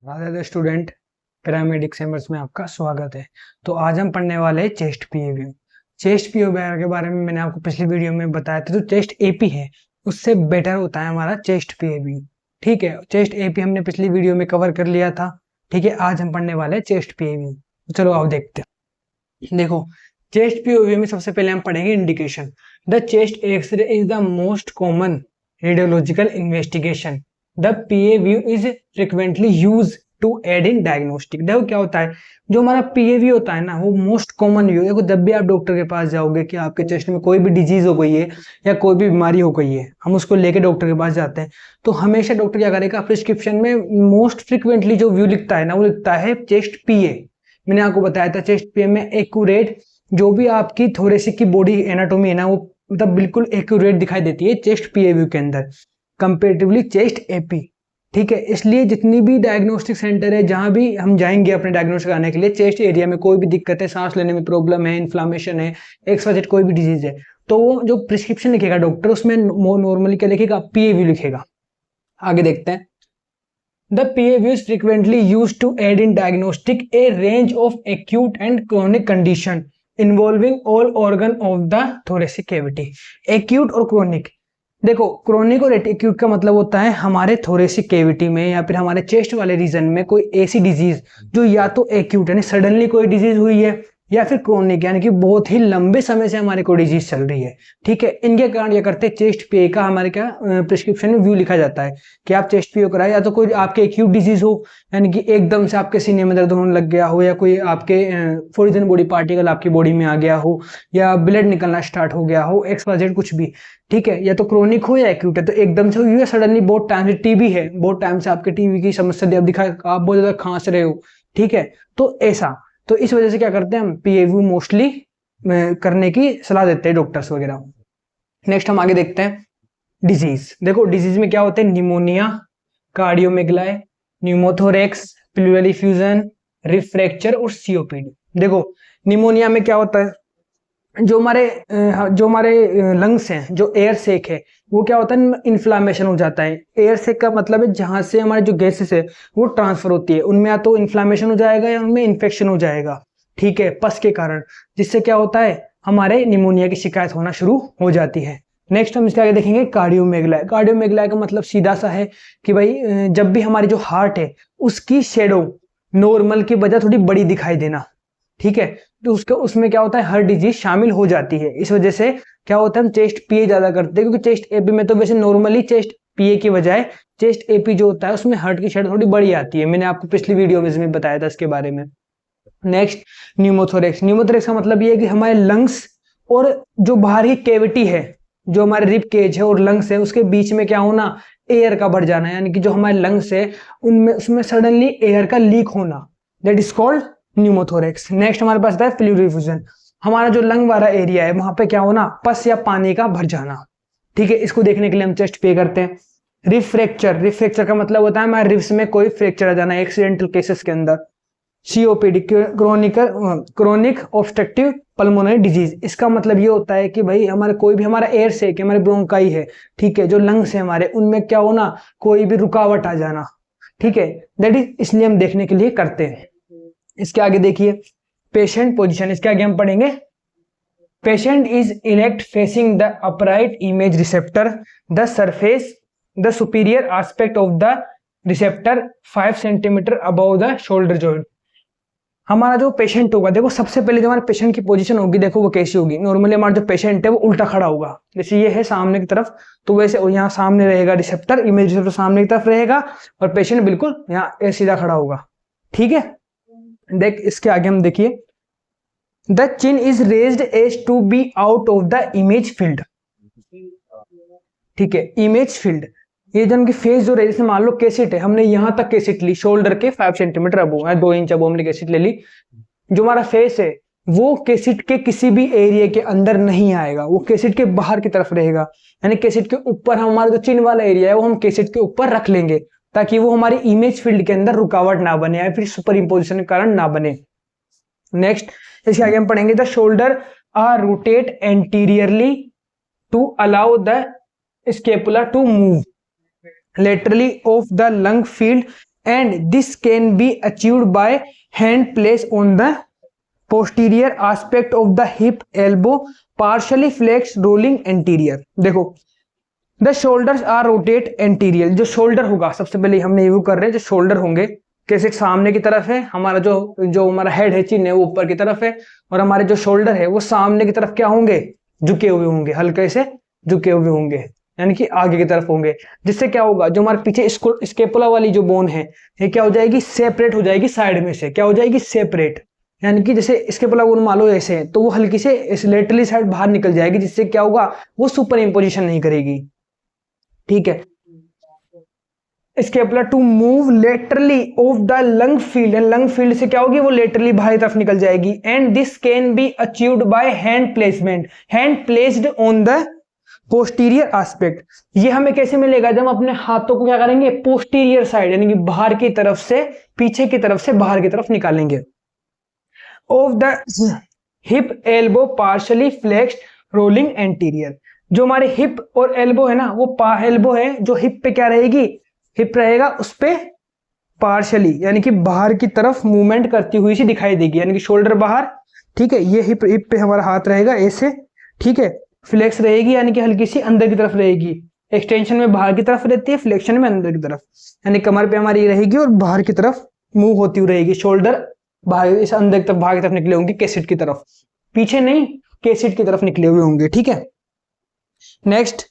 Radhe student, pyramid exams में आपका स्वागत है। तो आज हम पढ़ने वाले हैं चेस्ट पीएव्यू। चेस्ट पीएव्यू के बारे में मैंने आपको पिछली वीडियो में बताया था। तो चेस्ट एपी है उससे बेटर होता है हमारा चेस्ट पीएव्यू। ठीक है, चेस्ट एपी हमने पिछली वीडियो में कवर कर लिया था। ठीक है, आज हम पढ़ने वाले हैं चेस्ट पीएव्यू। चलो आप देखते हैं। देखो, चेस्ट पीओवी में सबसे पहले हम पढ़ेंगे indication. The chest X-ray is the most common radiological investigation. The PA view is frequently use to aid in diagnostic. देखो क्या होता है, जो हमारा पीएव्यू होता है ना, वो मोस्ट कॉमन व्यू। देखो, जब भी आप डॉक्टर के पास जाओगे कि आपके चेस्ट में कोई भी डिजीज हो गई है या कोई भी बीमारी हो गई है, हम उसको लेके डॉक्टर के पास जाते हैं। तो हमेशा डॉक्टर क्या करेगा, प्रिस्क्रिप्शन में मोस्ट फ्रिक्वेंटली जो व्यू लिखता है ना, वो लिखता है चेस्ट पीए। मैंने आपको बताया था चेस्ट पीए में एक्यूरेट जो भी आपकी थोरेसिक की बॉडी एनाटोमी है ना, वो मतलब बिल्कुल एक्यूरेट दिखाई देती है चेस्ट पीएव्यू के अंदर कंपेरेटिवली चेस्ट एपी। ठीक है, इसलिए जितनी भी डायग्नोस्टिक सेंटर है, जहां भी हम जाएंगे अपने डायग्नोस्टिक कराने के लिए, चेस्ट एरिया में कोई भी दिक्कत है, सांस लेने में प्रॉब्लम है, इन्फ्लामेशन है, XYZ कोई भी डिजीज है, तो वो जो प्रिस्क्रिप्शन लिखेगा डॉक्टर, उसमें नॉर्मली क्या लिखेगा, पीएव्यू लिखेगा। आगे देखते हैं। The PAView is frequently used to aid in diagnostic a range of acute and chronic condition involving all organ of the thoracic cavity। acute और chronic, देखो क्रोनिक और एक्यूट का मतलब होता है हमारे थोरेसिक केविटी में या फिर हमारे चेस्ट वाले रीजन में कोई ऐसी डिजीज जो या तो एक्यूट यानी सडनली कोई डिजीज हुई है, या फिर क्रोनिक यानी कि बहुत ही लंबे समय से हमारे को डिजीज चल रही है। ठीक है, इनके कारण क्या करते हैं, चेस्ट पे का हमारे क्या प्रिस्क्रिप्शन में व्यू लिखा जाता है कि आप चेस्ट पे कराए, या तो कोई आपके एक्यूट डिजीज हो यानी कि एकदम से आपके सीने में दर्द होने लग गया हो, या कोई आपके फॉरिन बॉडी पार्टिकल आपकी बॉडी में आ गया हो, या ब्लड निकलना स्टार्ट हो गया हो, XYZ कुछ भी। ठीक है, या तो क्रोनिक हो या एक्यूट है, तो एकदम से हुई है सडनली, बहुत टाइम से टीबी है, बहुत टाइम से आपके टीबी की समस्या अब दिखा, आप बहुत ज्यादा खांस रहे हो। ठीक है, तो ऐसा, तो इस वजह से क्या करते हैं हम पीएव्यू मोस्टली करने की सलाह देते हैं डॉक्टर्स वगैरह। नेक्स्ट हम आगे देखते हैं डिजीज। देखो डिजीज में क्या होते हैं, pneumonia, cardiomegaly, pneumothorax, pleural effusion, rib fracture और सीओपीडी। देखो निमोनिया में क्या होता है, जो हमारे लंग्स हैं, जो एयर सेक है, वो क्या होता है, इन्फ्लामेशन हो जाता है। एयर सेक का मतलब है जहां से हमारे जो गैसेस है वो ट्रांसफर होती है, उनमें या तो इन्फ्लामेशन हो जाएगा या उनमें इन्फेक्शन हो जाएगा। ठीक है, पस के कारण, जिससे क्या होता है, हमारे निमोनिया की शिकायत होना शुरू हो जाती है। नेक्स्ट हम इसके आगे देखेंगे कार्डियोमेगलाई। कार्डियोमेगलाई का मतलब सीधा सा है कि भाई जब भी हमारी जो हार्ट है उसकी शेडो नॉर्मल की बजाय थोड़ी बड़ी दिखाई देना। ठीक है, तो उसमें क्या होता है, हर डिजीज शामिल हो जाती है। इस वजह से क्या होता है, हम चेस्ट पीए ज्यादा करते हैं, क्योंकि चेस्ट एपी में तो वैसे नॉर्मली चेस्ट पीए की बजाय चेस्ट एपी जो होता है उसमें हार्ट की शेड थोड़ी बड़ी आती है। मैंने आपको पिछली वीडियो में इसमें बताया था इसके बारे में। Next pneumothorax. न्यूमोथोरेक्स का मतलब ये है कि हमारे लंग्स और जो बाहर की केविटी है, जो हमारे रिब केज है और लंग्स है, उसके बीच में क्या होना, एयर का बढ़ जाना, यानी कि जो हमारे लंग्स है उनमें उसमें सडनली एयर का लीक होना, that is called pneumothorax. Next हमारे पास आता है प्लूरल इफ्यूजन। हमारा जो लंग वाला एरिया है वहां पे क्या होना, पस या पानी का भर जाना। ठीक है, इसको देखने के लिए हम चेस्ट पे करते हैं। Rib fracture. रिब फ्रैक्चर का मतलब होता है हमारे रिब्स में कोई फ्रैक्चर आ जाना एक्सीडेंटल केसेस के अंदर। COPD, chronic obstructive pulmonary disease. इसका मतलब ये होता है कि भाई हमारे कोई भी हमारा एयर से हमारे ब्रोंकाई है, ठीक है, जो लंग्स है हमारे, उनमें क्या होना, कोई भी रुकावट आ जाना। ठीक है, दैट इज, इसलिए हम देखने के लिए करते हैं। इसके आगे देखिए पेशेंट पोजीशन। इसके आगे हम पढ़ेंगे patient is erect facing the upright image receptor, the surface, the superior aspect of the receptor 5 centimetre above the shoulder joint. हमारा जो पेशेंट होगा, देखो सबसे पहले जो हमारे पेशेंट की पोजीशन होगी, देखो वो कैसी होगी। नॉर्मली हमारा जो पेशेंट है वो उल्टा खड़ा होगा, जैसे ये है सामने की तरफ, तो वैसे यहाँ सामने रहेगा रिसेप्टर, इमेज रिसेप्टर सामने की तरफ रहेगा, और पेशेंट बिल्कुल यहाँ सीधा खड़ा होगा। ठीक है, देख इसके आगे हम देखिए the chin is raised as to be out of the image field. ठीक है, इमेज फील्ड, ये जो उनकी फेस जो रही, जैसे मान लो केसेट है, हमने यहां तक केसेट ली, शोल्डर के 5 सेंटीमीटर अबो है, 2 इंच अबो हमने केसेट ले ली। जो हमारा फेस है वो केसेट के किसी भी एरिया के अंदर नहीं आएगा, वो केसेट के बाहर की तरफ रहेगा। यानी केसेट के ऊपर हमारा जो चिन वाला एरिया है वो हम केसेट के ऊपर रख लेंगे, ताकि वो हमारी इमेज फील्ड के अंदर रुकावट ना बने या फिर सुपर इंपोजिशन के कारण ना बने। नेक्स्ट इसके आगे हम पढ़ेंगे the shoulder are rotate anteriorly to allow the scapula to move laterally of the lung field and this can be achieved by hand place on the posterior aspect of the hip elbow partially flex rolling anterior. देखो the shoulders are rotate anterior, जो shoulder होगा सबसे पहले हमने ये कर रहे हैं, जो शोल्डर होंगे कैसे सामने की तरफ है, हमारा जो हमारा हेड है चिन्ह है वो ऊपर की तरफ है, और हमारे जो शोल्डर है वो सामने की तरफ क्या होंगे, झुके हुए होंगे, हल्के से झुके हुए होंगे, यानी कि आगे की तरफ होंगे। जिससे क्या होगा, जो हमारे पीछे स्केपुला वाली जो बोन है ये क्या हो जाएगी, सेपरेट हो जाएगी साइड में से, क्या हो जाएगी, सेपरेट। यानी कि जैसे स्केपुला बोन मान लो ऐसे है तो वो हल्की से लेटरली साइड बाहर निकल जाएगी, जिससे क्या होगा, वो सुपर इम्पोजिशन नहीं करेगी। ठीक है, scapula to move laterally off the lung field, and lung field से क्या होगी, वो लेटरली बाहर तरफ निकल जाएगी। And this can be achieved by hand placement, hand placed on the posterior aspect. ये हमें कैसे मिलेगा, जब हम अपने हाथों को क्या करेंगे, पोस्टीरियर साइड यानी कि बाहर की तरफ से, पीछे की तरफ से बाहर की तरफ निकालेंगे। Of the hip elbow partially flexed rolling anterior, जो हमारे हिप और एल्बो है ना, वो एल्बो है जो हिप पे क्या रहेगी, हिप रहेगा उस पे पार्शियली यानी कि बाहर की तरफ मूवमेंट करती हुई सी दिखाई देगी, यानी कि शोल्डर बाहर। ठीक है, ये हिप पे हमारा हाथ रहेगा ऐसे। ठीक है, फ्लेक्स रहेगी यानी कि हल्की सी अंदर की तरफ रहेगी, एक्सटेंशन में बाहर की तरफ रहती है, फ्लेक्शन में अंदर की तरफ, यानी कमर पे हमारी रहेगी और बाहर की तरफ मूव होती हुई रहेगी, शोल्डर बाहर इस अंदर की तरफ, बाहर की तरफ निकले होंगे, केसिट की तरफ, पीछे नहीं केसिट की तरफ निकले हुए होंगे। ठीक है, next,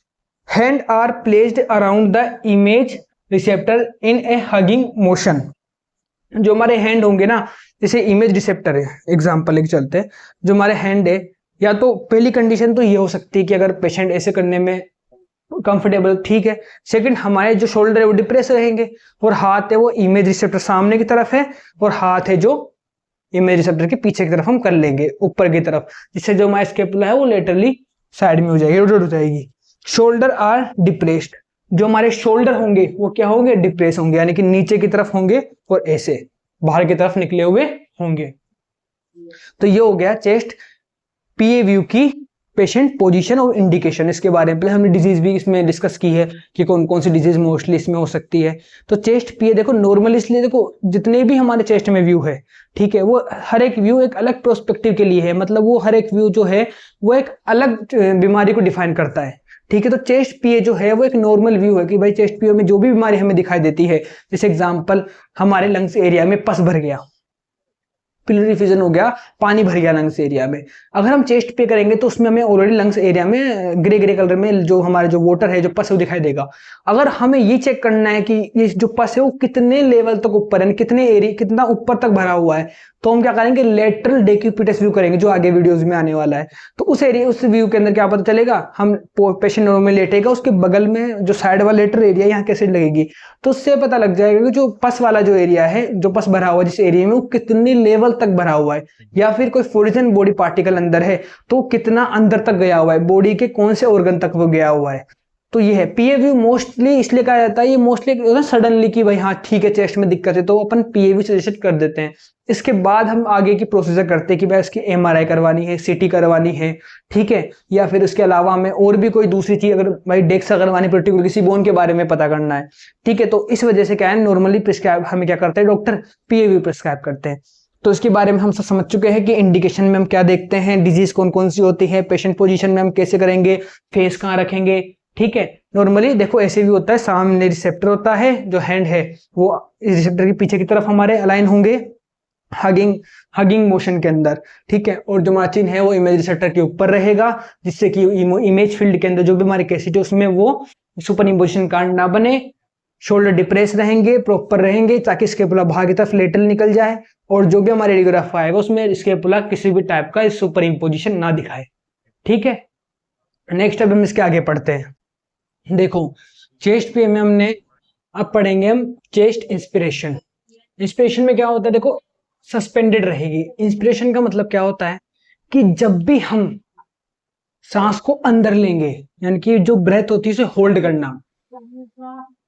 hand are placed around the image receptor in a hugging motion. जो हमारे हैंड होंगे ना, जैसे इमेज रिसेप्टर है, एग्जांपल एक चलते हैं, जो हमारे हैंड है, या तो पहली कंडीशन तो ये हो सकती है कि अगर पेशेंट ऐसे करने में कंफर्टेबल, ठीक है। सेकंड, हमारे जो शोल्डर है वो डिप्रेस रहेंगे, और हाथ है वो इमेज रिसेप्टर सामने की तरफ है, और हाथ है जो इमेज रिसेप्टर के पीछे की तरफ हम कर लेंगे, ऊपर की तरफ, जिससे जो हमारा स्केपुला है वो लेटरली साइड में हो जाएगी, रोटेट हो जाएगी। शोल्डर आर डिप्रेस्ड, जो हमारे शोल्डर होंगे वो क्या होंगे, डिप्रेस होंगे, यानी कि नीचे की तरफ होंगे और ऐसे बाहर की तरफ निकले हुए होंगे। तो ये हो गया चेस्ट पीए व्यू की पेशेंट पोजीशन और इंडिकेशन। इसके बारे में पहले हमने डिजीज भी इसमें डिस्कस की है कि कौन कौन सी डिजीज मोस्टली इसमें हो सकती है। तो चेस्ट पीए देखो नॉर्मल, इसलिए देखो जितने भी हमारे चेस्ट में व्यू है, ठीक है, वो हर एक व्यू एक अलग प्रोस्पेक्टिव के लिए है, मतलब वो हर एक व्यू जो है वो एक अलग बीमारी को डिफाइन करता है। ठीक है, तो चेस्ट पीए जो है वो एक नॉर्मल व्यू है कि भाई चेस्ट पीए में जो भी बीमारी हमें दिखाई देती है, जैसे एग्जांपल हमारे लंग्स एरिया में पस भर गया, पिलरी फिजन हो गया, पानी भर गया लंग्स एरिया में, अगर हम चेस्ट पे करेंगे तो उसमें हमें ऑलरेडी लंग्स एरिया में ग्रे ग्रे कलर में जो हमारे जो वाटर है, जो पस है वो दिखाई देगा। अगर हमें ये चेक करना है कि ये जो पस है वो कितने लेवल तक ऊपर है, कितने एरिया, कितना ऊपर तक भरा हुआ है, तो हम क्या करेंगे, लेटरल डेक्यूपिटस व्यू करेंगे, जो आगे वीडियोस में आने वाला है। तो उस एरिया, उस व्यू के अंदर क्या पता चलेगा, हम पेशेंट में लेटेगा, उसके बगल में जो साइड वाला लेटरल एरिया, यहाँ कैसे लगेगी, तो उससे पता लग जाएगा कि जो पस वाला जो एरिया है, जो पस भरा हुआ है जिस एरिया में, वो कितनी लेवल तक भरा हुआ है, या फिर कोई फॉरिन बॉडी पार्टिकल अंदर है तो कितना अंदर तक गया हुआ है, बॉडी के कौन से ऑर्गन तक वो गया हुआ है। तो ये है पीए व्यू। मोस्टली इसलिए कहा जाता है, ये मोस्टली सडनली कि भाई हाँ ठीक है चेस्ट में दिक्कत है तो अपन पीए व्यू सजेस्ट कर देते हैं। इसके बाद हम आगे की प्रोसीजर करते हैं कि भाई इसकी एमआरआई करवानी है, सीटी करवानी है, ठीक है, या फिर उसके अलावा हमें और भी कोई दूसरी चीज, अगर भाई डेक्सा करवानी, पर्टिकुलर किसी बोन के बारे में पता करना है, ठीक है। तो इस वजह से क्या है, नॉर्मली प्रिस्क्राइब हमें क्या करते हैं डॉक्टर, पीए व्यू प्रिस्क्राइब करते हैं। तो इसके बारे में हम सब समझ चुके हैं कि इंडिकेशन में हम क्या देखते हैं, डिजीज कौन कौन सी होती है, पेशेंट पोजीशन में हम कैसे करेंगे, फेस कहाँ रखेंगे, ठीक है। नॉर्मली देखो ऐसे भी होता है, सामने रिसेप्टर होता है, जो हैंड है वो रिसेप्टर के पीछे की तरफ हमारे अलाइन होंगे हगिंग मोशन के अंदर, ठीक है, और जो हमारा चिन्ह है वो इमेज रिसेप्टर के ऊपर रहेगा, जिससे कि इमेज फील्ड के अंदर जो भी हमारी कैसेट है उसमें वो सुपर इम्पोजिशन कांड ना बने, शोल्डर डिप्रेस रहेंगे, प्रॉपर रहेंगे, ताकि स्केपुला बाहर की तरफ लेटरल निकल जाए, और जो भी हमारे रेडियोग्राफ आएगा उसमें स्केपुला किसी भी टाइप का सुपर इम्पोजिशन ना दिखाए, ठीक है। नेक्स्ट अब हम इसके आगे पढ़ते हैं। देखो चेस्ट पे में हमने अब पढ़ेंगे हम चेस्ट इंस्पिरेशन। इंस्पिरेशन में क्या होता है, देखो सस्पेंडेड रहेगी। इंस्पिरेशन का मतलब क्या होता है कि जब भी हम सांस को अंदर लेंगे, यानी कि जो ब्रेथ होती है उसे होल्ड करना,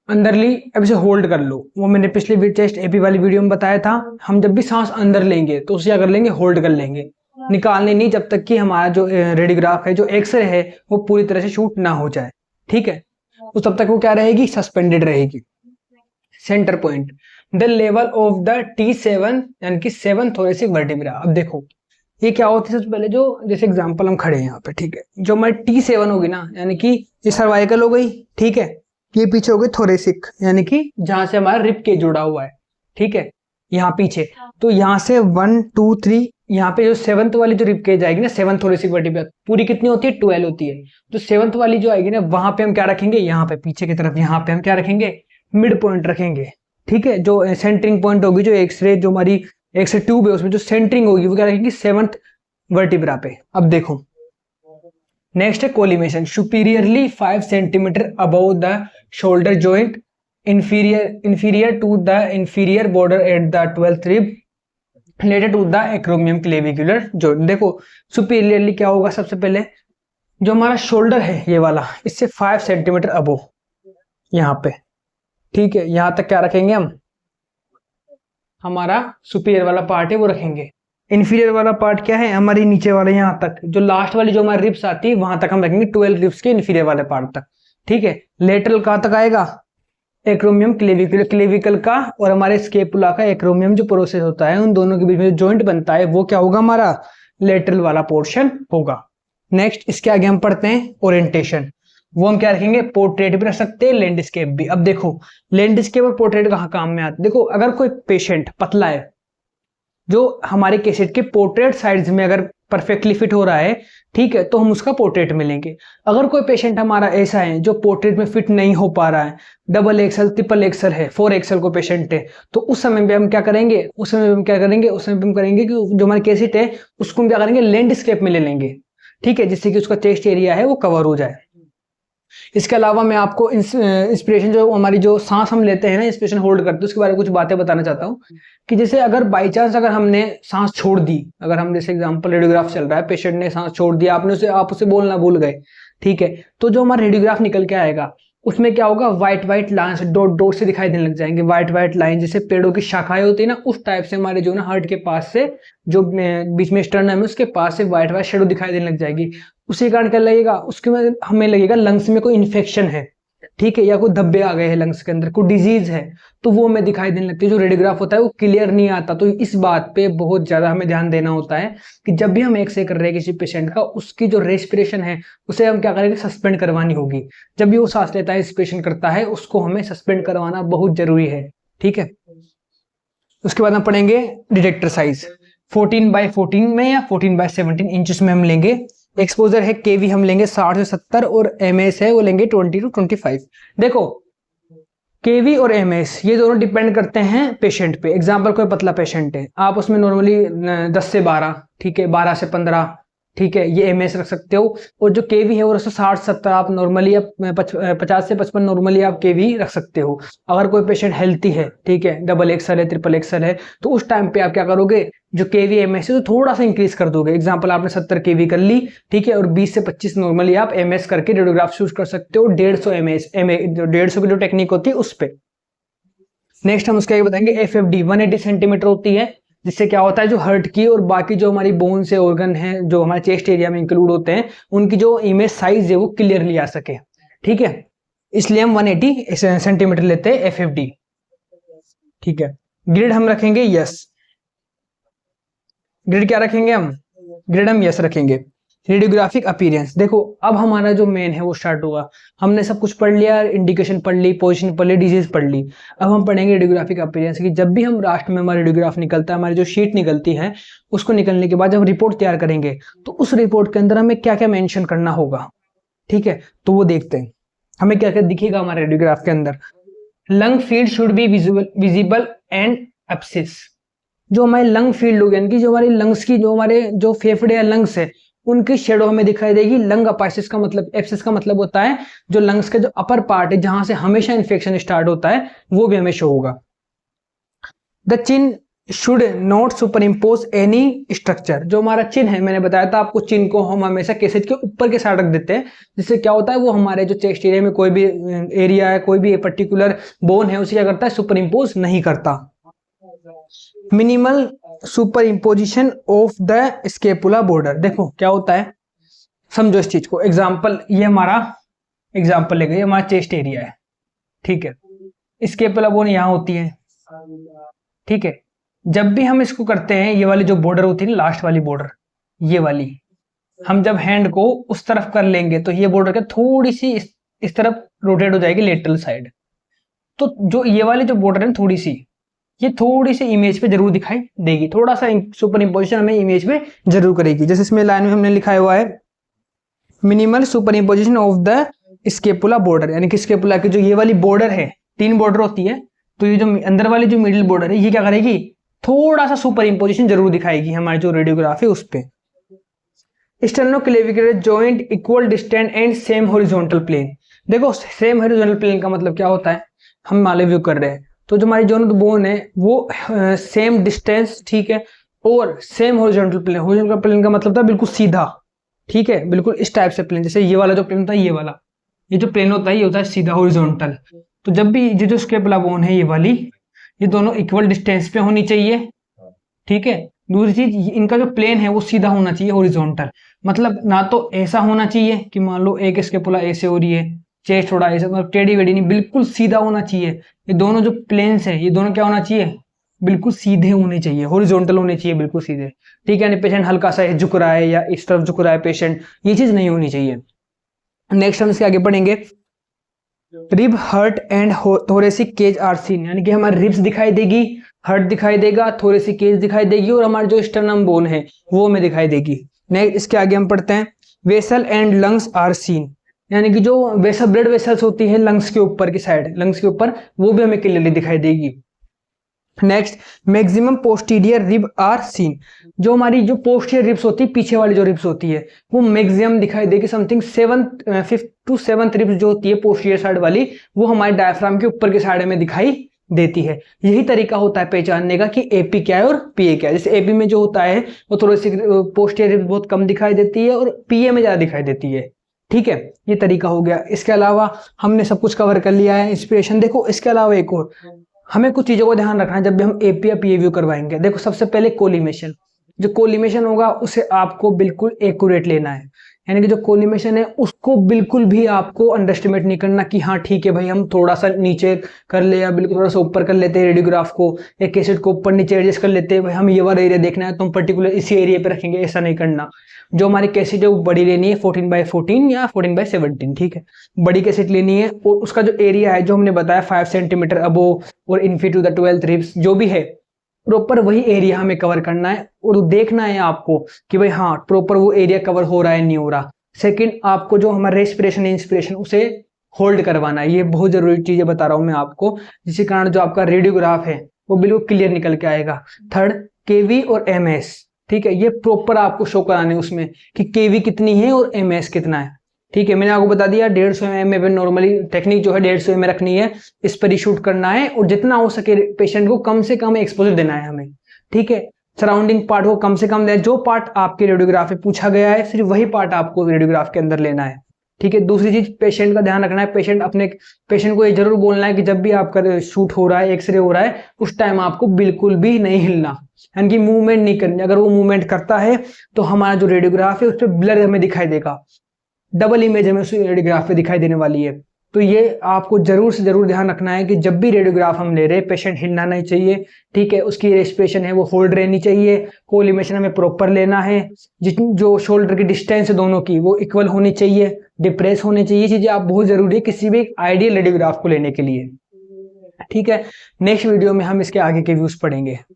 अंदर ली, अब इसे होल्ड कर लो, वो मैंने पिछली चेस्ट एपी वाली वीडियो में बताया था। हम जब भी सांस अंदर लेंगे तो उसे क्या कर लेंगे, होल्ड कर लेंगे, निकालने नहीं जब तक कि हमारा जो रेडियोग्राफ है, जो एक्सरे है, वो पूरी तरह से शूट ना हो जाए, ठीक है। तो तब तक वो क्या रहेगी, सस्पेंडेड रहेगी। Centre point, the level of the T7 यानी कि 7th थोरेसिक वर्टिब्रा। अब देखो ये क्या होती है, सबसे पहले जो जैसे एग्जांपल हम खड़े हैं यहाँ पे, ठीक है, जो हमारी T7 होगी ना, यानी कि ये सर्वाइकल हो गई, ठीक है, ये पीछे हो गई थोरेसिक यानी कि जहां से हमारा रिब केज जुड़ा हुआ है, ठीक है, यहाँ पीछे। तो यहाँ से 1 2 3 यहाँ पे जो 7th वाली जो रिब केज आएगी ना, 7th थोरेसिक वर्टिब्रा पूरी कितनी होती है, 12 होती है। तो 7th वाली जो आएगी ना, वहां पे हम क्या रखेंगे, यहाँ पे पीछे की तरफ, यहाँ पे हम क्या रखेंगे, मिड पॉइंट रखेंगे, ठीक है। जो सेंटरिंग पॉइंट होगी, जो एक्सरे जो हमारी एक्सरे ट्यूब है उसमें जो सेंटरिंग होगी वो क्या रखेंगे, 7th वर्टिब्रा पे। अब देखो नेक्स्ट है collimation, superiorly 5 centimetre above the shoulder joint, inferior to the inferior border at the 12th rib, related to the acromion clavicular joint। देखो सुपीरियरली क्या होगा, सबसे पहले जो हमारा शोल्डर है ये वाला, इससे 5 सेंटीमीटर अबो यहाँ पे, ठीक है, यहां तक क्या रखेंगे हम, हमारा सुपीरियर वाला पार्ट है वो रखेंगे। इन्फीरियर वाला पार्ट क्या है, हमारी नीचे वाले यहाँ तक, जो लास्ट वाली जो हमारी रिब्स आती है वहां तक हम रखेंगे, 12 रिब्स के इन्फीरियर वाले पार्ट तक, ठीक है। लेटरल कहां तक आएगा, एक्रोमियम क्लेविकुलर, क्लेविकल का और हमारे स्केपुला का एक्रोमियम जो प्रोसेस होता है उन दोनों के बीच में जो जॉइंट बनता है वो क्या होगा, हमारा लेटरल वाला पोर्शन होगा। नेक्स्ट इसके आगे हम पढ़ते हैं ओरिएंटेशन, वो हम क्या रखेंगे, पोर्ट्रेट भी रख सकते हैं, लैंडस्केप भी। अब देखो लैंडस्केप और पोर्ट्रेट कहाँ काम में आते हैं, देखो अगर कोई पेशेंट पतला है जो हमारे केसेट के पोर्ट्रेट साइड्स में अगर परफेक्टली फिट हो रहा है, ठीक है, तो हम उसका पोर्ट्रेट में लेंगे। अगर कोई पेशेंट हमारा ऐसा है जो पोर्ट्रेट में फिट नहीं हो पा रहा है, डबल एक्सल ट्रिपल एक्सल है, 4 एक्सल को पेशेंट है, तो उस समय पे हम क्या करेंगे, उस समय हम करेंगे कि जो हमारी केसेट है उसको हम क्या करेंगे, लैंडस्केप में ले लेंगे, ठीक है, जिससे कि उसका चेस्ट एरिया है वो कवर हो जाए। इसके अलावा मैं आपको इंस्पिरेशन जो हमारी जो सांस हम लेते हैं ना, इंस्पिरेशन होल्ड करते हैं, उसके बारे में कुछ बातें बताना चाहता हूँ कि जैसे अगर बाई चांस अगर हमने सांस छोड़ दी, अगर हम जैसे एग्जांपल रेडियोग्राफ चल रहा है, पेशेंट ने सांस छोड़ दिया, आप उसे बोलना भूल गए, ठीक है, तो जो हमारा रेडियोग्राफ निकल के आएगा उसमें क्या होगा, white white lines dot dot से दिखाई देने लग जाएंगे, व्हाइट व्हाइट लाइन जैसे पेड़ों की शाखाएं होती है ना, उस टाइप से हमारे जो ना हार्ट के पास से जो बीच में स्टर्नम है उसके पास से व्हाइट व्हाइट शेडो दिखाई देने लग जाएगी। उसी कारण क्या लगेगा, उसके में हमें लगेगा लंग्स में कोई इन्फेक्शन है, ठीक है, या कोई धब्बे आ गए हैं लंग्स के अंदर, कोई डिजीज है, तो वो हमें दिखाई देने लगती है। जो रेडियोग्राफ होता है वो क्लियर नहीं आता, तो इस बात पे बहुत ज्यादा हमें ध्यान देना होता है कि जब भी हम एक्सरे कर रहे हैं किसी पेशेंट का, उसकी जो रेस्पिरेशन है उसे हम क्या करेंगे, सस्पेंड करवानी होगी। जब भी वो सांस लेता है, इंस्पिरेशन करता है, उसको हमें सस्पेंड करवाना बहुत जरूरी है, ठीक है। उसके बाद हम पढ़ेंगे डिटेक्टर साइज, 14x14 में या 14x17 इंचेस में हम लेंगे। एक्सपोजर है केवी हम लेंगे 60 से 70 और एमएस है वो लेंगे 20 to 25। देखो केवी और एमएस ये दोनों डिपेंड करते हैं पेशेंट पे। एग्जांपल कोई पतला पेशेंट है, आप उसमें नॉर्मली 10 से 12, ठीक है, 12 से 15, ठीक है, ये एमएस रख सकते हो। और जो केवी है वो 60-70 आप नॉर्मली, 50 से 55 नॉर्मली आप केवी रख सकते हो। अगर कोई पेशेंट हेल्थी है, ठीक है, डबल एक्सल है, ट्रिपल एक्सल है, तो उस टाइम पे आप क्या करोगे, जो केवी एमएस है तो थोड़ा सा इंक्रीज कर दोगे। एग्जांपल आपने 70 केवी कर ली, ठीक है, और 20 से 25 नॉर्मली आप एमएस करके रेडियोग्राफ शूट कर सकते हो 150 एमएस, जो 150 की जो टेक्निक होती है उस पे। नेक्स्ट हम उसके आगे बताएंगे एफएफडी 180 सेंटीमीटर होती है, जिससे क्या होता है, जो हार्ट की और बाकी जो हमारी बोन से ऑर्गन है जो हमारे चेस्ट एरिया में इंक्लूड होते हैं, उनकी जो इमेज साइज है वो क्लियरली आ सके, ठीक है, इसलिए हम 180 सेंटीमीटर लेते हैं एफएफडी, ठीक है। ग्रिड हम रखेंगे यस, ग्रिड क्या रखेंगे हम, ग्रिड हम यस रखेंगे। रेडियोग्राफिक अपीयरेंस, देखो अब हमारा जो मेन है वो स्टार्ट होगा। हमने सब कुछ पढ़ लिया, इंडिकेशन पढ़ ली, पोजीशन पढ़ ली, डिजीज पढ़ ली। अब हम पढ़ेंगे रेडियोग्राफिक अपीयरेंस की। जब भी हम लास्ट में हमारा रेडियोग्राफ निकलता है, हमारी जो शीट निकलती है, उसको निकलने के बाद जब हम रिपोर्ट तैयार करेंगे तो उस रिपोर्ट के अंदर हमें क्या क्या मेंशन करना होगा, ठीक है, तो वो देखते हैं हमें क्या क्या दिखेगा हमारे रेडियोग्राफ के अंदर। Lung field should be visible and abscess, जो हमारे लंग फील्ड होगी, यानी कि जो हमारी लंग्स की, जो हमारे जो फेफड़े या लंग्स है उनकी शेडो हमें दिखाई देगी। लंग अपाइसिस का मतलब, एब्सिस का मतलब होता है जो लंग्स का जो अपर पार्ट है जहां से हमेशा इन्फेक्शन स्टार्ट होता है, वो भी हमें शो होगा। The chin should not super impose any structure, जो हमारा चिन है, मैंने बताया था आपको, चिन को हम हमेशा केसेट के ऊपर के साइड रख देते हैं, जिससे क्या होता है वो हमारे जो चेस्ट एरिया में कोई भी एरिया है, कोई भी पर्टिकुलर बोन है, उसे क्या करता है, सुपर इम्पोज नहीं करता। Minimal super imposition of the scapula border, देखो क्या होता है, समझो इस चीज को। एग्जाम्पल, ये हमारा एग्जाम्पल लेंगे, ये हमारा चेस्ट एरिया है, ठीक है, स्केपुला बोन यहाँ होती है, ठीक है, जब भी हम इसको करते हैं, ये वाली जो बॉर्डर होती है ना, लास्ट वाली बॉर्डर, ये वाली, हम जब हैंड को उस तरफ कर लेंगे तो ये बॉर्डर के थोड़ी सी इस तरफ रोटेट हो जाएगी लेटरल साइड। तो जो ये वाली जो बॉर्डर है थोड़ी सी, ये थोड़ी सी इमेज पे जरूर दिखाई देगी, थोड़ा सा सुपर इंपोजिशन हमें इमेज पे जरूर करेगी। जैसे इसमें लाइन में हमने लिखा हुआ है minimal super imposition of the scapula border, यानी कि स्केपुला की जो ये वाली बॉर्डर है, 3 बॉर्डर होती है, तो ये जो अंदर वाली जो मिडिल बॉर्डर है, ये क्या करेगी, थोड़ा सा सुपर इंपोजिशन जरूर दिखाएगी हमारी जो रेडियोग्राफ है उस पे। Sternoclavicular joint equal distance and same horizontal plane. देखो सेम हॉरिजॉन्टल प्लेन का मतलब क्या होता है, हम माले व्यू कर रहे हैं तो जो हमारी जोन बोन है वो सेम डिस्टेंस, ठीक है, और same horizontal plane. Horizontal plane का मतलब था बिल्कुल सीधा, ठीक है, बिल्कुल इस टाइप से प्लेन, जैसे ये वाला जो प्लेन होता है, ये वाला, ये जो प्लेन होता है ये होता है सीधा हॉरिजॉन्टल। तो जब भी ये जो स्केपुला बोन है ये वाली, ये दोनों इक्वल डिस्टेंस पे होनी चाहिए, ठीक है। दूसरी चीज, इनका जो प्लेन है वो सीधा होना चाहिए हॉरिजॉन्टल, मतलब ना तो ऐसा होना चाहिए कि मान लो एक स्केपुला ऐसे हो रही है, चेस्ट थोड़ा ऐसे, मतलब टेढ़ी वेढ़ी नहीं, बिल्कुल सीधा होना चाहिए। ये दोनों जो प्लेन्स है ये दोनों क्या होना चाहिए, बिल्कुल सीधे होने चाहिए, हॉरिजॉन्टल होने चाहिए, बिल्कुल सीधे, ठीक है। यानी पेशेंट हल्का सा झुक रहा है या इस तरफ झुक रहा है पेशेंट, ये चीज नहीं होनी चाहिए। नेक्स्ट हम इसके आगे पढ़ेंगे, rib heart and thoracic cage are seen, यानी कि हमारी रिब्स दिखाई देगी, हर्ट दिखाई देगा, थोरेसिक केज दिखाई देगी, और हमारी जो स्टर्नम बोन है वो हमें दिखाई देगी। नेक्स्ट इसके आगे हम पढ़ते हैं, vessel and lungs are seen, यानी कि जो वेसल, ब्लड वेसल्स होती है लंग्स के ऊपर की साइड, लंग्स के ऊपर, वो भी हमें क्लियरली दिखाई देगी। Next, maximum posterior rib are seen, जो हमारी जो पोस्टीरियर रिब्स होती है, पीछे वाली जो रिब्स होती है, वो मैक्सिमम दिखाई देगी, something 5th to 7th ribs जो होती है पोस्टीरियर साइड वाली, वो हमारे डायफ्राम के ऊपर की साइड में दिखाई देती है। यही तरीका होता है पहचानने का कि एपी क्या है और पीए क्या है। जैसे एपी में जो होता है वो थोड़ी सी पोस्टीरियर रिब्स बहुत कम दिखाई देती है और पीए में ज्यादा दिखाई देती है, ठीक है, ये तरीका हो गया। इसके अलावा हमने सब कुछ कवर कर लिया है, इंस्पिरेशन। देखो इसके अलावा एक और हमें कुछ चीजों को ध्यान रखना है जब भी हम एपी या पीए व्यू करवाएंगे। देखो सबसे पहले कोलिमेशन, जो कोलिमेशन होगा उसे आपको बिल्कुल एक्यूरेट लेना है, यानी कि जो कोलिमेशन है उसको बिल्कुल भी आपको अंडरस्टिमेट नहीं करना कि हाँ ठीक है भाई हम थोड़ा सा नीचे कर ले या बिल्कुल थोड़ा सा ऊपर कर लेते हैं रेडियोग्राफ को, या कैसेट को ऊपर नीचे एडजस्ट कर लेते हैं, भाई हम ये वाला एरिया देखना है तो हम पर्टिकुलर इसी एरिया पे रखेंगे, ऐसा नहीं करना। जो हमारी कैसेट है वो बड़ी लेनी है, 14x14 या 14x17, ठीक है, बड़ी कैसेट लेनी है, और उसका जो एरिया है जो हमने बताया 5 सेंटीमीटर अबोव और inferior to the 12th ribs जो भी है, प्रॉपर वही एरिया हमें कवर करना है और देखना है आपको कि भाई हाँ प्रॉपर वो एरिया कवर हो रहा है नहीं हो रहा। सेकंड, आपको जो हमारा रेस्पिरेशन इंस्पिरेशन उसे होल्ड करवाना है, ये बहुत जरूरी चीजें बता रहा हूं मैं आपको, जिसके कारण जो आपका रेडियोग्राफ है वो बिल्कुल क्लियर निकल के आएगा। थर्ड, केवी और एमएस, ठीक है, ये प्रॉपर आपको शो कराने उसमें कि केवी कितनी है और एमएस कितना है, ठीक है। मैंने आपको बता दिया 150 mm पे नॉर्मली टेक्निक जो है 150 mm रखनी है, इस पर ही शूट करना है और जितना हो सके पेशेंट को कम से कम एक्सपोजर देना है हमें, ठीक है। सराउंडिंग पार्ट को कम से कम देना, जो पार्ट आपके रेडियोग्राफ में पूछा गया है सिर्फ वही पार्ट आपको रेडियोग्राफ के अंदर लेना है, ठीक है। दूसरी चीज पेशेंट का ध्यान रखना है, पेशेंट को ये जरूर बोलना है कि जब भी आपका शूट हो रहा है, एक्सरे हो रहा है, उस टाइम आपको बिल्कुल भी नहीं हिलना, यानी कि मूवमेंट नहीं करनी। अगर वो मूवमेंट करता है तो हमारा जो रेडियोग्राफ है उस पर ब्लर हमें दिखाई देगा, डबल इमेज हमें उस रेडियोग्राफ पे दिखाई देने वाली है। तो ये आपको जरूर से जरूर ध्यान रखना है कि जब भी रेडियोग्राफ हम ले रहे हैं पेशेंट हिलना नहीं चाहिए, ठीक है, उसकी रेस्पिरेशन है वो होल्ड रहनी चाहिए, कोलिमेशन हमें प्रॉपर लेना है, जो शोल्डर की डिस्टेंस है दोनों की वो इक्वल होनी चाहिए, डिप्रेस होनी चाहिए, ये चीजें आप बहुत जरूरी है किसी भी आइडियल रेडियोग्राफ को लेने के लिए, ठीक है। नेक्स्ट वीडियो में हम इसके आगे के व्यूज पढ़ेंगे।